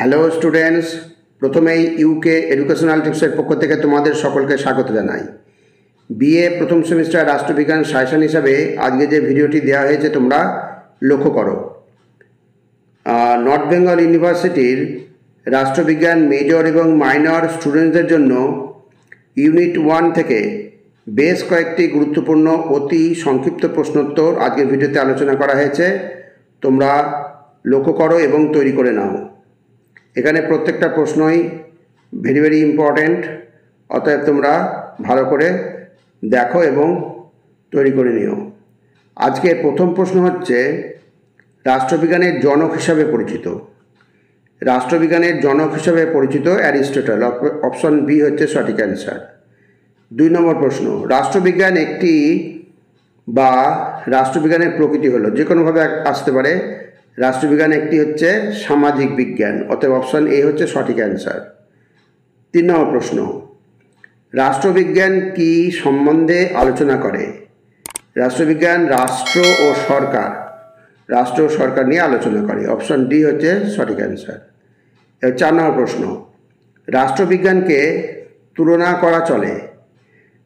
Hello students, প্রথমেই UK educational টিপসের পক্ষ থেকে তোমাদের সকলকে স্বাগত জানাই। বিএ প্রথম সেমিস্টার রাষ্ট্রবিজ্ঞান সাজেশন হিসাবে আজকে যে ভিডিওটি দেওয়া হয়েছে তোমরা লক্ষ্য করো। নর্থ বেঙ্গল ইউনিভার্সিটির রাষ্ট্রবিজ্ঞান মেজর এবং মাইনর স্টুডেন্টসদের জন্য ইউনিট 1 থেকে বেশ কয়েকটি গুরুত্বপূর্ণ অতি সংক্ষিপ্ত প্রশ্নোত্তর আজকের ভিডিওতে আলোচনা করা হয়েছে। তোমরা লক্ষ্য করো এবং তৈরি করে নাও। এখানে প্রত্যেকটা প্রশ্নই ভেরি ইম্পর্ট্যান্ট, অতএব তোমরা ভালো করে দেখো এবং তৈরি করে নিও। আজকের প্রথম প্রশ্ন হচ্ছে, রাষ্ট্রবিজ্ঞানের জনক হিসাবে পরিচিত। রাষ্ট্রবিজ্ঞানের জনক হিসাবে পরিচিত অ্যারিস্টটল। অপশন বি হচ্ছে সঠিক অ্যান্সার। 2 নম্বর প্রশ্ন, রাষ্ট্রবিজ্ঞান একটি বা রাষ্ট্রবিজ্ঞানের প্রকৃতি হলো, যে কোনোভাবে আসতে পারে। রাষ্ট্রবিজ্ঞান একটি হচ্ছে সামাজিক বিজ্ঞান, অতএব অপশন এ হচ্ছে সঠিক অ্যান্সার। 3 নম্বর প্রশ্ন, রাষ্ট্রবিজ্ঞান কি সম্বন্ধে আলোচনা করে? রাষ্ট্রবিজ্ঞান রাষ্ট্র ও সরকার নিয়ে আলোচনা করে। অপশন ডি হচ্ছে সঠিক অ্যান্সার। 4 নম্বর প্রশ্ন, রাষ্ট্রবিজ্ঞানকে তুলনা করা চলে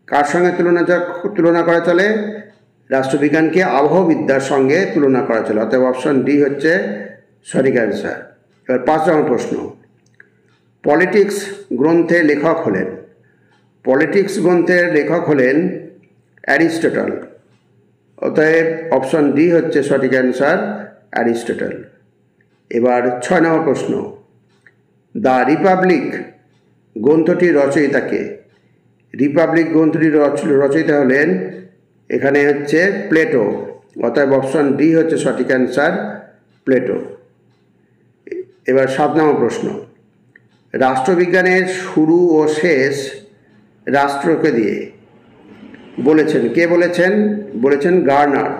কার সঙ্গে? তুলনা করা চলে রাষ্ট্রবিজ্ঞানকে আবহবিদ্যার সঙ্গে তুলনা করা চলে, অতএব অপশন ডি হচ্ছে সঠিক অ্যান্সার। এবার 5 নম্বর প্রশ্ন, পলিটিক্স গ্রন্থের লেখক হলেন। পলিটিক্স গ্রন্থের লেখক হলেন অ্যারিস্টটল, অতএব অপশন ডি হচ্ছে সঠিক অ্যান্সার, অ্যারিস্টটল। এবার 6 নম্বর প্রশ্ন, দ্য রিপাবলিক গ্রন্থটির রচয়িতাকে? রিপাবলিক গ্রন্থটির রচয়িতা হলেন এখানে হচ্ছে প্লেটো, অতএব অপশন ডি হচ্ছে সঠিক অ্যান্সার, প্লেটো। এবার 7 নম্বর প্রশ্ন, রাষ্ট্রবিজ্ঞানের শুরু ও শেষ রাষ্ট্রকে দিয়ে বলেছেন কে? বলেছেন গার্নার,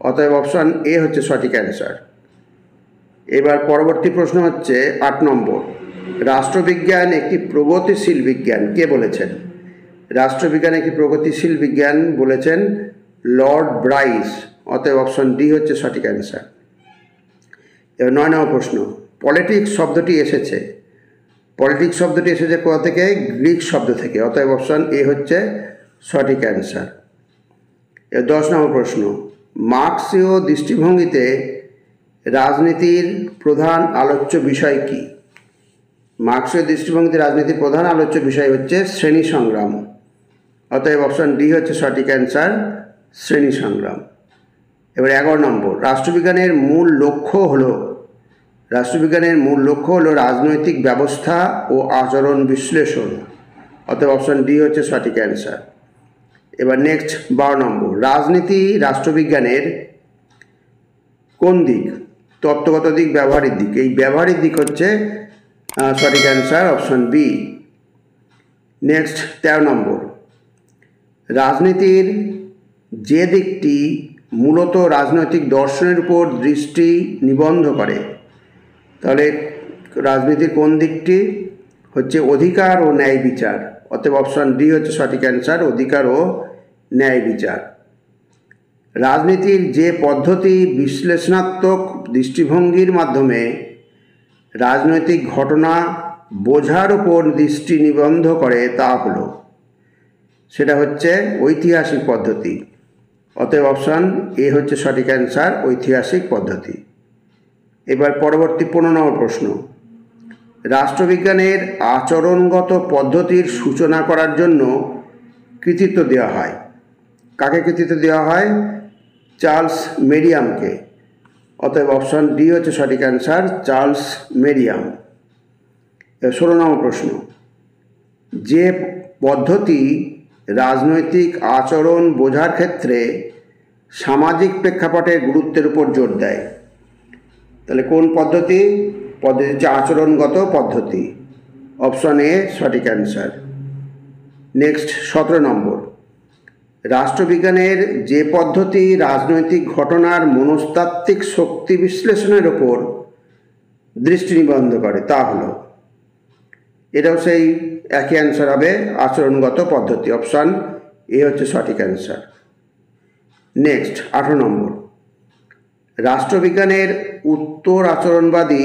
অতএব অপশন এ হচ্ছে সঠিক অ্যান্সার। এবার পরবর্তী প্রশ্ন হচ্ছে 8 নম্বর, রাষ্ট্রবিজ্ঞান একটি প্রগতিশীল বিজ্ঞান, কে বলেছেন? রাষ্ট্রবিজ্ঞান একটি প্রগতিশীল বিজ্ঞান বলেছেন লর্ড ব্রাইস, অতএব অপশন ডি হচ্ছে সঠিক অ্যান্সার। এবার 9 নম্বর প্রশ্ন, পলিটিক্স শব্দটি এসেছে কোথা থেকে? গ্রিক শব্দ থেকে, অতএব অপশন এ হচ্ছে সঠিক অ্যান্সার। এবার 10 নম্বর প্রশ্ন, মার্ক্সীয় দৃষ্টিভঙ্গিতে রাজনীতির প্রধান আলোচ্য বিষয় কি? মার্ক্সীয় দৃষ্টিভঙ্গিতে রাজনীতির প্রধান আলোচ্য বিষয় হচ্ছে শ্রেণী সংগ্রাম, অতএব অপশন ডি হচ্ছে সঠিক অ্যান্সার, শ্রেণী সংগ্রাম। এবার 11 নম্বর, রাষ্ট্রবিজ্ঞানের মূল লক্ষ্য হলো রাজনৈতিক ব্যবস্থা ও আচরণ বিশ্লেষণ, অতএব অপশন ডি হচ্ছে সঠিক অ্যান্সার। এবার নেক্সট 12 নম্বর, রাজনীতি রাষ্ট্রবিজ্ঞানের কোন দিক? তত্ত্বগত দিক, ব্যবহারিক দিক? এই ব্যবহারিক দিক হচ্ছে সঠিক অ্যান্সার, অপশন বি। নেক্সট 13 নম্বর, রাজনীতির যে দিকটি মূলত রাজনৈতিক দর্শনের উপর দৃষ্টি নিবদ্ধ করে, তাহলে রাজনীতির কোন দিকটি? হচ্ছে অধিকার ও ন্যায় বিচার, অতএব অপশন ডি হচ্ছে সঠিক অ্যান্সার, অধিকার ও ন্যায় বিচার। রাজনীতির যে পদ্ধতি বিশ্লেষণাত্মক দৃষ্টিভঙ্গির মাধ্যমে রাজনৈতিক ঘটনা বোঝার উপর দৃষ্টি নিবদ্ধ করে সেটা হচ্ছে ঐতিহাসিক পদ্ধতি, অতএব অপশন এ হচ্ছে সঠিক অ্যান্সার, ঐতিহাসিক পদ্ধতি। এবার পরবর্তী 15 নম্বর প্রশ্ন, রাষ্ট্রবিজ্ঞানের আচরণগত পদ্ধতির সূচনা করার জন্য কৃতিত্ব দেওয়া হয়। কাকে কৃতিত্ব দেওয়া হয়? চার্লস মেরিয়ামকে, অতএব অপশন ডি হচ্ছে সঠিক অ্যান্সার, চার্লস মেরিয়াম। 16 নম্বর প্রশ্ন, যে পদ্ধতি রাজনৈতিক আচরণ বোঝার ক্ষেত্রে সামাজিক প্রেক্ষাপটের গুরুত্বের উপর জোর দেয়, তাহলে কোন পদ্ধতি? হচ্ছে আচরণগত পদ্ধতি, অপশন এ সঠিক অ্যান্সার। নেক্সট 17 নম্বর, রাষ্ট্রবিজ্ঞানের যে পদ্ধতি রাজনৈতিক ঘটনার মনস্তাত্ত্বিক শক্তি বিশ্লেষণের ওপর দৃষ্টি নিবদ্ধ করে এটাও সেই একই অ্যান্সার হবে, আচরণগত পদ্ধতি। অপশান এ হচ্ছে সঠিক অ্যান্সার। নেক্সট 18 নম্বর, রাষ্ট্রবিজ্ঞানের উত্তর আচরণবাদী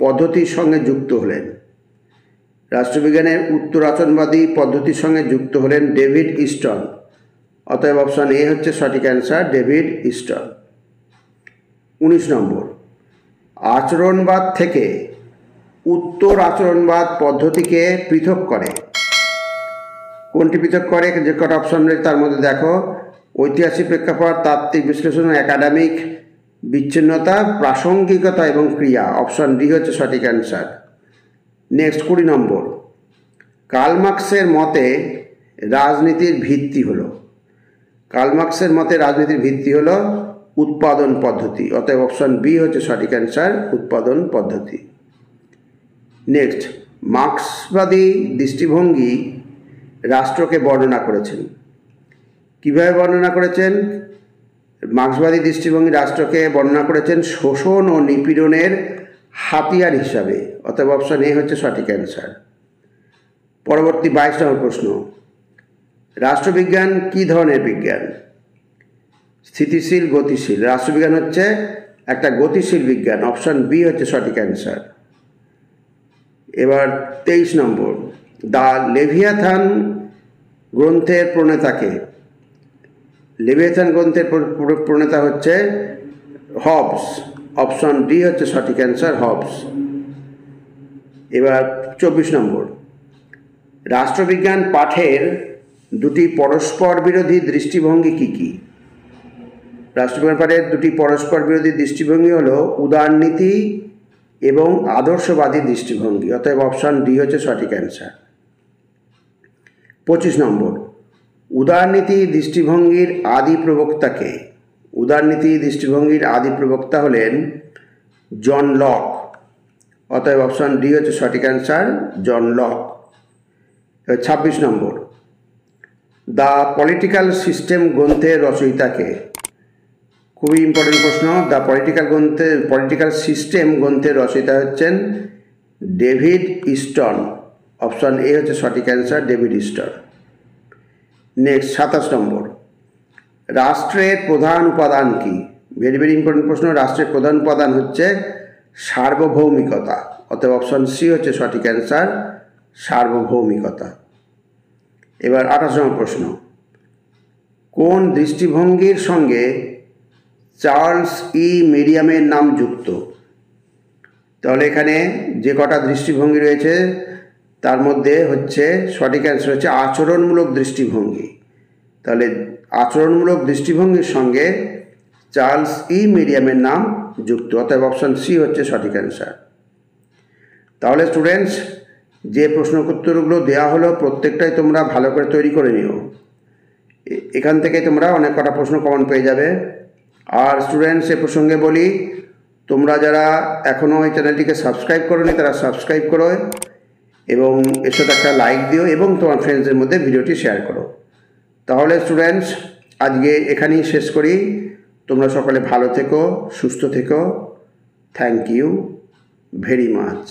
পদ্ধতির সঙ্গে যুক্ত হলেন। রাষ্ট্রবিজ্ঞানের উত্তর আচরণবাদী পদ্ধতির সঙ্গে যুক্ত হলেন ডেভিড ইস্টন। অতএব অপশান এ হচ্ছে সঠিক অ্যান্সার, ডেভিড ইস্টন। 19 নম্বর, আচরণবাদ থেকে উত্তর আচরণবাদ পদ্ধতিকে পৃথক করে। কোনটি পৃথক করে? যে কটা অপশন রয়েছে তার মধ্যে দেখো, ঐতিহাসিক প্রেক্ষাপট, তাত্ত্বিক বিশ্লেষণ, একাডেমিক বিচ্ছিন্নতা, প্রাসঙ্গিকতা এবং ক্রিয়া। অপশন ডি হচ্ছে সঠিক অ্যান্সার। নেক্সট 20 নম্বর, কার্ল মার্ক্সের মতে রাজনীতির ভিত্তি হলো। কার্ল মার্ক্সের মতে রাজনীতির ভিত্তি হলো উৎপাদন পদ্ধতি। অতএব অপশন বি হচ্ছে সঠিক অ্যান্সার, উৎপাদন পদ্ধতি। নেক্সট, মার্ক্সবাদী দৃষ্টিভঙ্গি রাষ্ট্রকে বর্ণনা করেছেন। কিভাবে বর্ণনা করেছেন? মার্ক্সবাদী দৃষ্টিভঙ্গি রাষ্ট্রকে বর্ণনা করেছেন শোষণ ও নিপীড়নের হাতিয়ার হিসাবে। অতএব অপশন এ হচ্ছে সঠিক অ্যান্সার। পরবর্তী 22 নম্বর প্রশ্ন, রাষ্ট্রবিজ্ঞান কী ধরনের বিজ্ঞান? স্থিতিশীল, গতিশীল। রাষ্ট্রবিজ্ঞান হচ্ছে একটা গতিশীল বিজ্ঞান। অপশন বি হচ্ছে সঠিক অ্যান্সার। এবার 23 নম্বর, দ্য লেভিয়াথান গ্রন্থের প্রণেতাকে। লেভিয়াথান গ্রন্থের প্রণেতা হচ্ছে হবস। অপশন ডি হচ্ছে সঠিক অ্যান্সার, হবস। এবার 24 নম্বর, রাষ্ট্রবিজ্ঞান পাঠের দুটি পরস্পর বিরোধী দৃষ্টিভঙ্গি কী কী? রাষ্ট্রবিজ্ঞান পাঠের দুটি পরস্পর বিরোধী দৃষ্টিভঙ্গি হলো উদারনীতি এবং আদর্শবাদী দৃষ্টিভঙ্গি। অতএব অপশন ডি হচ্ছে সঠিক অ্যান্সার। 25 নম্বর, উদারনীতি দৃষ্টিভঙ্গির আদি প্রবক্তাকে। উদারনীতি দৃষ্টিভঙ্গির আদি প্রবক্তা হলেন জন লক। অতএব অপশন ডি হচ্ছে সঠিক answer, John Locke. 26 number, the political system গ্রন্থের রচয়িতাকে। খুবই ইম্পর্টেন্ট প্রশ্ন। দ্য পলিটিক্যাল সিস্টেম গ্রন্থের রচয়িতা হচ্ছেন ডেভিড ইস্টন। অপশন এ হচ্ছে সঠিক অ্যান্সার, ডেভিড ইস্টন। নেক্সট 27 নম্বর, রাষ্ট্রের প্রধান উপাদান কি? ভেরি ভেরি ইম্পর্টেন্ট প্রশ্ন। রাষ্ট্রের প্রধান উপাদান হচ্ছে সার্বভৌমিকতা। অতএব অপশন সি হচ্ছে সঠিক অ্যান্সার, সার্বভৌমিকতা। এবার 28 নম্বর প্রশ্ন, কোন দৃষ্টিভঙ্গির সঙ্গে চার্লস ই মেরিয়ামের নাম যুক্ত? তাহলে এখানে যে কটা দৃষ্টিভঙ্গি রয়েছে তার মধ্যে হচ্ছে সঠিক অ্যান্সার হচ্ছে আচরণমূলক দৃষ্টিভঙ্গি। তাহলে আচরণমূলক দৃষ্টিভঙ্গির সঙ্গে চার্লস ই মেরিয়ামের নাম যুক্ত। অতএব অপশন সি হচ্ছে সঠিক অ্যান্সার। তাহলে স্টুডেন্টস, যে প্রশ্ন উত্তরগুলো দেওয়া হলো প্রত্যেকটাই তোমরা ভালো করে তৈরি করে নিও। এখান থেকে তোমরা অনেক কটা প্রশ্ন কমন পেয়ে যাবে। আর স্টুডেন্টস, এ প্রসঙ্গে বলি, তোমরা যারা এখনও এই চ্যানেলটিকে সাবস্ক্রাইব করোনি তারা সাবস্ক্রাইব করো এবং এর সাথে একটা লাইক দিও এবং তোমার ফ্রেন্ডসদের মধ্যে ভিডিওটি শেয়ার করো। তাহলে স্টুডেন্টস, আজকে এখানেই শেষ করি। তোমরা সকলে ভালো থেকো, সুস্থ থেকো। Thank you very much.